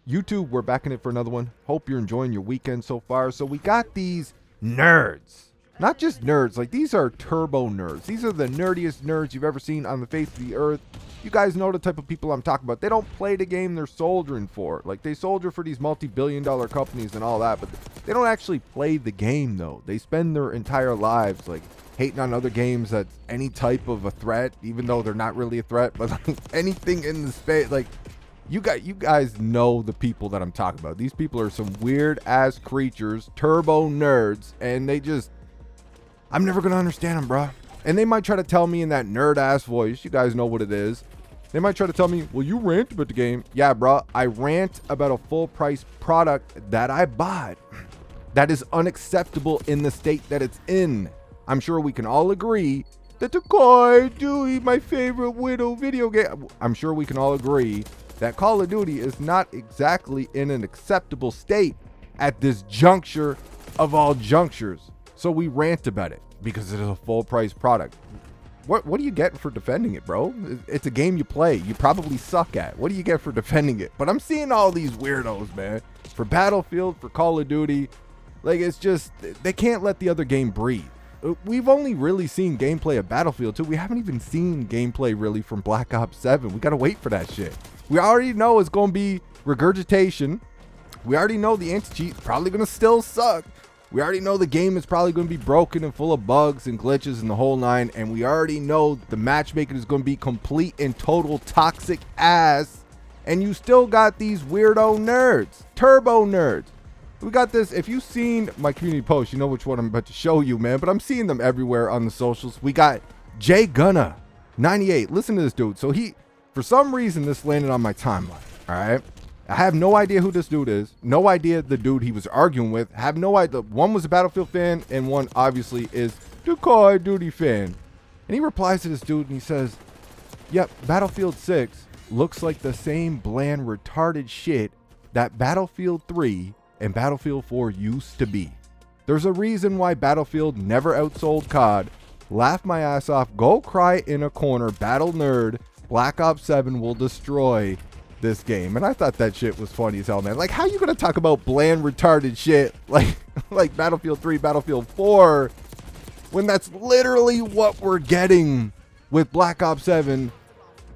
YouTube, we're back in it for another one. Hope you're enjoying your weekend so far. So we got these nerds. Not just nerds, like these are turbo nerds. These are the nerdiest nerds you've ever seen on the face of the earth. You guys know the type of people I'm talking about. They don't play the game they're soldiering for. Like, they soldier for these multi-billion-dollar companies and all that, but they don't actually play the game, though. They spend their entire lives, like, hating on other games that's any type of a threat, even though they're not really a threat, but like, anything in the space, like, you guys know the people that I'm talking about. These people are some weird-ass creatures, turbo nerds, and they just, I'm never going to understand them, bro. And they might try to tell me in that nerd-ass voice, you guys know what it is. They might try to tell me, well, you rant about the game. Yeah, bro, I rant about a full-price product that I bought that is unacceptable in the state that it's in. I'm sure we can all agree that the Call of Duty, my favorite Widow video game, I'm sure we can all agree that Call of Duty is not exactly in an acceptable state at this juncture of all junctures. So we rant about it because it is a full-price product. What are you getting for defending it, bro? It's a game you play. You probably suck at. What do you get for defending it? But I'm seeing all these weirdos, man. For Battlefield, for Call of Duty. Like, it's just, they can't let the other game breathe. We've only really seen gameplay of Battlefield 2. We haven't even seen gameplay really from Black Ops 7. We got to wait for that shit. We already know it's going to be regurgitation. We already know the anti-cheat is probably going to still suck. We already know the game is probably going to be broken and full of bugs and glitches and the whole nine. And we already know the matchmaking is going to be complete and total toxic ass. And you still got these weirdo nerds, turbo nerds. We got this. If you've seen my community post, you know which one I'm about to show you, man. But I'm seeing them everywhere on the socials. We got Jay Gunna, 98. Listen to this dude. So for some reason, this landed on my timeline. All right. I have no idea who this dude is. No idea the dude he was arguing with. Have no idea. One was a Battlefield fan, and one obviously is the Call of Duty fan. And he replies to this dude, and he says, yep, Battlefield 6 looks like the same bland, retarded shit that Battlefield 3 and Battlefield 4 used to be. There's a reason why Battlefield never outsold COD. Laugh my ass off. Go cry in a corner. Battle nerd. Black Ops 7 will destroy this game. And I thought that shit was funny as hell, man. Like, how you gonna talk about bland, retarded shit like Battlefield 3, Battlefield 4, when that's literally what we're getting with Black Ops 7,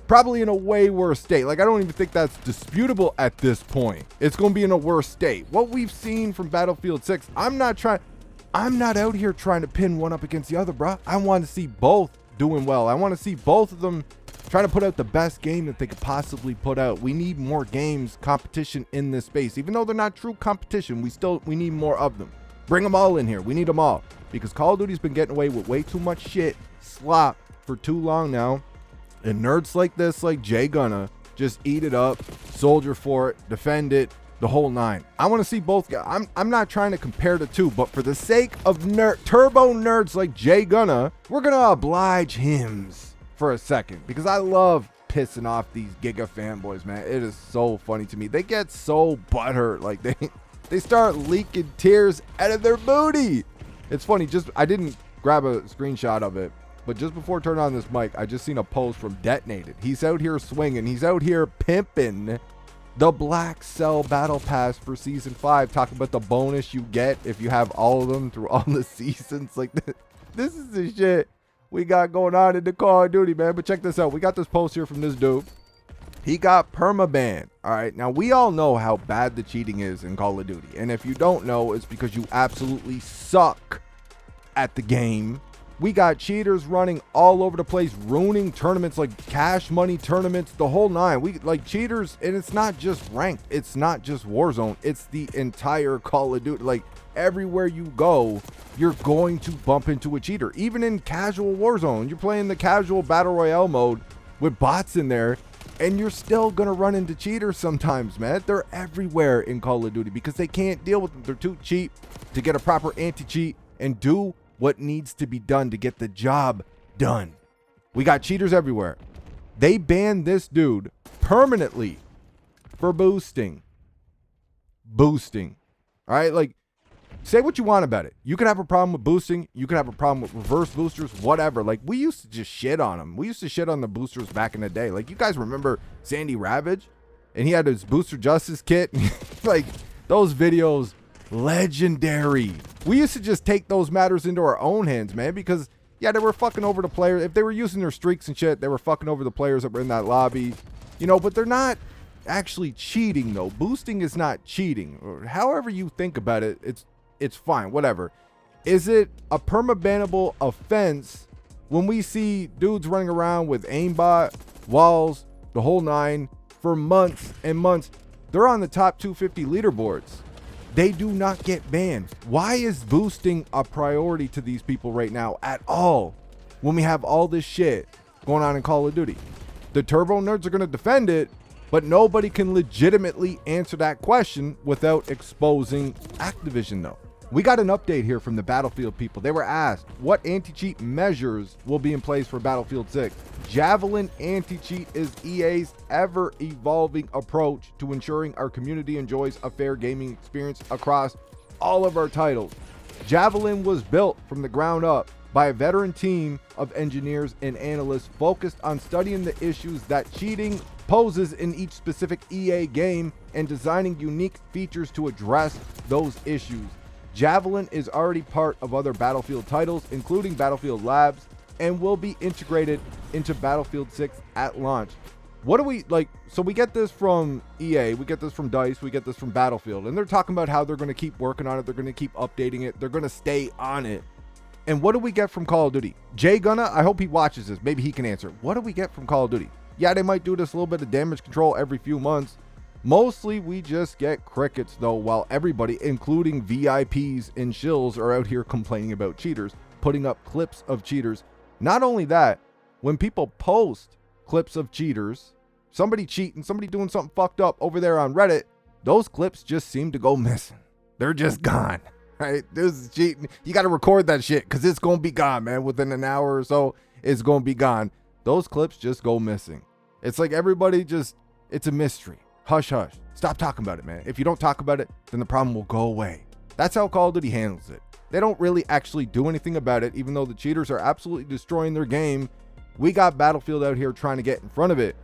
probably in a way worse state. Like, I don't even think that's disputable at this point. It's gonna be in a worse state. What we've seen from Battlefield 6, I'm not out here trying to pin one up against the other, bro. I want to see both doing well. I want to see both of them trying to put out the best game that they could possibly put out. We need more games, competition in this space. Even though they're not true competition, we need more of them. Bring them all in here. We need them all. Because Call of Duty's been getting away with way too much shit, slop, for too long now. And nerds like this, like Jay Gunna, just eat it up, soldier for it, defend it, the whole nine. I want to see both guys. I'm not trying to compare the two, but for the sake of turbo nerds like Jay Gunna, we're going to oblige him for a second, because I love pissing off these Giga fanboys, man. It is so funny to me. They get so butthurt, like they start leaking tears out of their booty. It's funny, I didn't grab a screenshot of it, but just before turning on this mic, I just seen a post from Detonated. He's out here swinging. He's out here pimping the Black Cell Battle Pass for Season 5, talking about the bonus you get if you have all of them through all the seasons. Like, this is the shit we got going on in the Call of Duty, man. But check this out. We got this post here from this dude. He got permaban. All right. Now, we all know how bad the cheating is in Call of Duty. And if you don't know, it's because you absolutely suck at the game. We got cheaters running all over the place, ruining tournaments like cash money tournaments, the whole nine. We like cheaters, and it's not just ranked. It's not just Warzone. It's the entire Call of Duty. Like, everywhere you go, you're going to bump into a cheater. Even in casual Warzone, you're playing the casual battle royale mode with bots in there, and you're still gonna run into cheaters sometimes, man. They're everywhere in Call of Duty because they can't deal with them. They're too cheap to get a proper anti-cheat and do what needs to be done to get the job done. We got cheaters everywhere. They banned this dude permanently for boosting. All right, like, say what you want about it. You could have a problem with boosting. You could have a problem with reverse boosters, whatever. Like, we used to just shit on them. We used to shit on the boosters back in the day. Like, you guys remember Sandy Ravage? and he had his Booster Justice kit. Like, those videos, legendary. We used to just take those matters into our own hands, man, because, yeah, they were fucking over the players. If they were using their streaks and shit, they were fucking over the players that were in that lobby. You know, but they're not actually cheating, though. Boosting is not cheating. Or however you think about it, it's fine, whatever. Is it a perma-bannable offense when we see dudes running around with aimbot, walls, the whole nine for months and months? They're on the top 250 leaderboards. They do not get banned. Why is boosting a priority to these people right now at all when we have all this shit going on in Call of Duty? The turbo nerds are going to defend it, but nobody can legitimately answer that question without exposing Activision, though. We got an update here from the Battlefield people. They were asked what anti-cheat measures will be in place for Battlefield 6. Javelin anti-cheat is EA's ever-evolving approach to ensuring our community enjoys a fair gaming experience across all of our titles. Javelin was built from the ground up by a veteran team of engineers and analysts focused on studying the issues that cheating poses in each specific EA game and designing unique features to address those issues. Javelin is already part of other Battlefield titles, including Battlefield Labs, and will be integrated into Battlefield 6 at launch. What do we like? So we get this from EA, we get this from DICE, we get this from Battlefield, and they're talking about how they're going to keep working on it, they're going to keep updating it, they're going to stay on it. And what do we get from Call of Duty? Jay Gunna, I hope he watches this. Maybe he can answer. What do we get from Call of Duty? Yeah, they might do this little bit of damage control every few months. Mostly we just get crickets, though, while everybody, including VIPs and shills, are out here complaining about cheaters, putting up clips of cheaters. Not only that, when people post clips of cheaters, somebody cheating, somebody doing something fucked up over there on Reddit, those clips just seem to go missing. They're just gone, right? This is cheating. You got to record that shit because it's going to be gone, man. Within an hour or so, it's going to be gone. Those clips just go missing. It's like everybody just, it's a mystery. Hush, hush. Stop talking about it, man. If you don't talk about it, then the problem will go away. That's how Call of Duty handles it. They don't really actually do anything about it, even though the cheaters are absolutely destroying their game. We got Battlefield out here trying to get in front of it.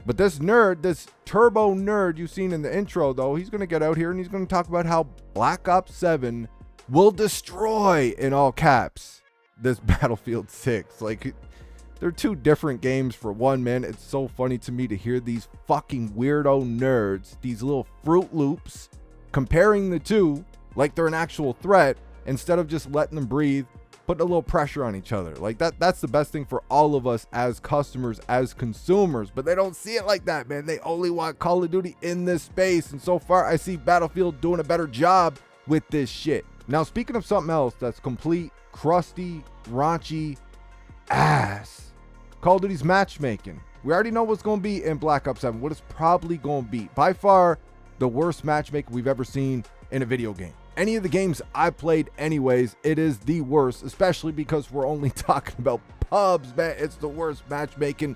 But this nerd, this turbo nerd you've seen in the intro, though, he's going to get out here and he's going to talk about how Black Ops 7 will destroy, in all caps, this Battlefield 6. Like, they're two different games for one, man. It's so funny to me to hear these fucking weirdo nerds, these little Fruit Loops, comparing the two like they're an actual threat instead of just letting them breathe, putting a little pressure on each other. Like that's the best thing for all of us as customers, as consumers. But they don't see it like that, man. They only want Call of Duty in this space. And so far, I see Battlefield doing a better job with this shit. Now, speaking of something else that's complete, crusty, raunchy ass, Call of Duty's matchmaking. We already know what's going to be in Black Ops 7. What it's probably going to be. By far, the worst matchmaking we've ever seen in a video game. Any of the games I played anyways, it is the worst, especially because we're only talking about pubs, man. It's the worst matchmaking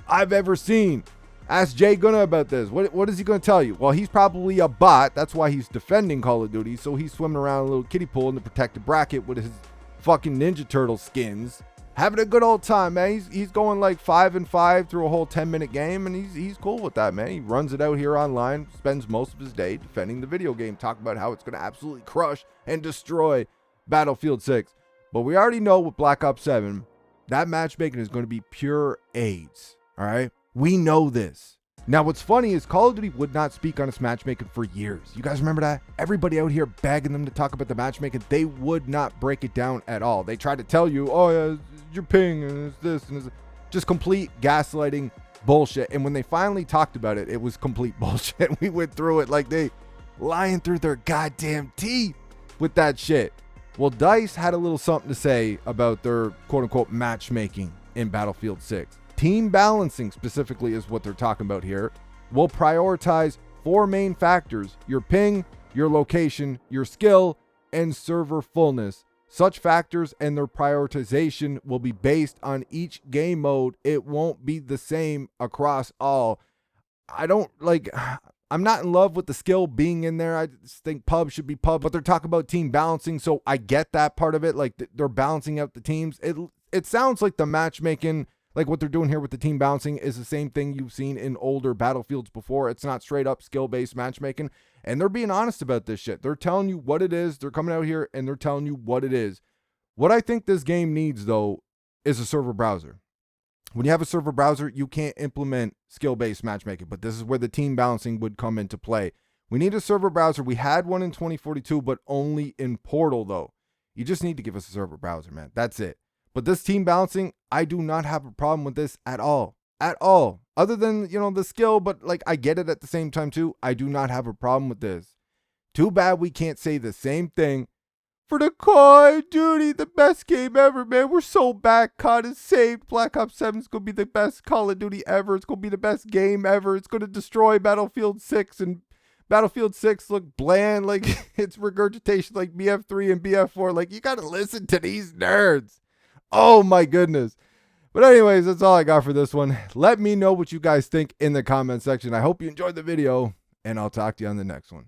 I've ever seen. Ask Jay Gunna about this. What is he going to tell you? Well, he's probably a bot. That's why he's defending Call of Duty. So he's swimming around a little kiddie pool in the protected bracket with his fucking Ninja Turtle skins. Having a good old time, man. He's going like 5-5 through a whole 10-minute game, and he's cool with that, man. He runs it out here online, spends most of his day defending the video game, talking about how it's going to absolutely crush and destroy Battlefield 6. But we already know with Black Ops 7, that matchmaking is going to be pure AIDS, all right? We know this. Now, what's funny is Call of Duty would not speak on its matchmaking for years. You guys remember that? Everybody out here begging them to talk about the matchmaking. They would not break it down at all. They tried to tell you, oh, yeah, your ping and it's this and it's just complete gaslighting bullshit. And when they finally talked about it, it was complete bullshit. We went through it like they lying through their goddamn teeth with that shit. Well, DICE had a little something to say about their quote-unquote matchmaking in Battlefield 6. Team balancing specifically is what they're talking about here. Will prioritize 4 main factors: your ping, your location, your skill, and server fullness. Such factors and their prioritization will be based on each game mode. It won't be the same across all. I'm not in love with the skill being in there. I just think pub should be pub, but they're talking about team balancing, so I get that part of it. Like they're balancing out the teams. It sounds like the matchmaking Like what they're doing here with the team balancing is the same thing you've seen in older Battlefields before. It's not straight up skill-based matchmaking. And they're being honest about this shit. They're telling you what it is. They're coming out here and they're telling you what it is. What I think this game needs, though, is a server browser. When you have a server browser, you can't implement skill-based matchmaking. But this is where the team balancing would come into play. We need a server browser. We had one in 2042, but only in Portal, though. You just need to give us a server browser, man. That's it. But this team balancing, I do not have a problem with this at all. At all. Other than, the skill, but like I get it at the same time too. I do not have a problem with this. Too bad we can't say the same thing for the Call of Duty, the best game ever, man. We're so back. COD is saved. Black Ops 7 is going to be the best Call of Duty ever. It's going to be the best game ever. It's going to destroy Battlefield 6, and Battlefield 6 look bland, like it's regurgitation like BF3 and BF4. Like, you got to listen to these nerds. Oh my goodness. But anyways, that's all I got for this one. Let me know what you guys think in the comment section. I hope you enjoyed the video, and I'll talk to you on the next one.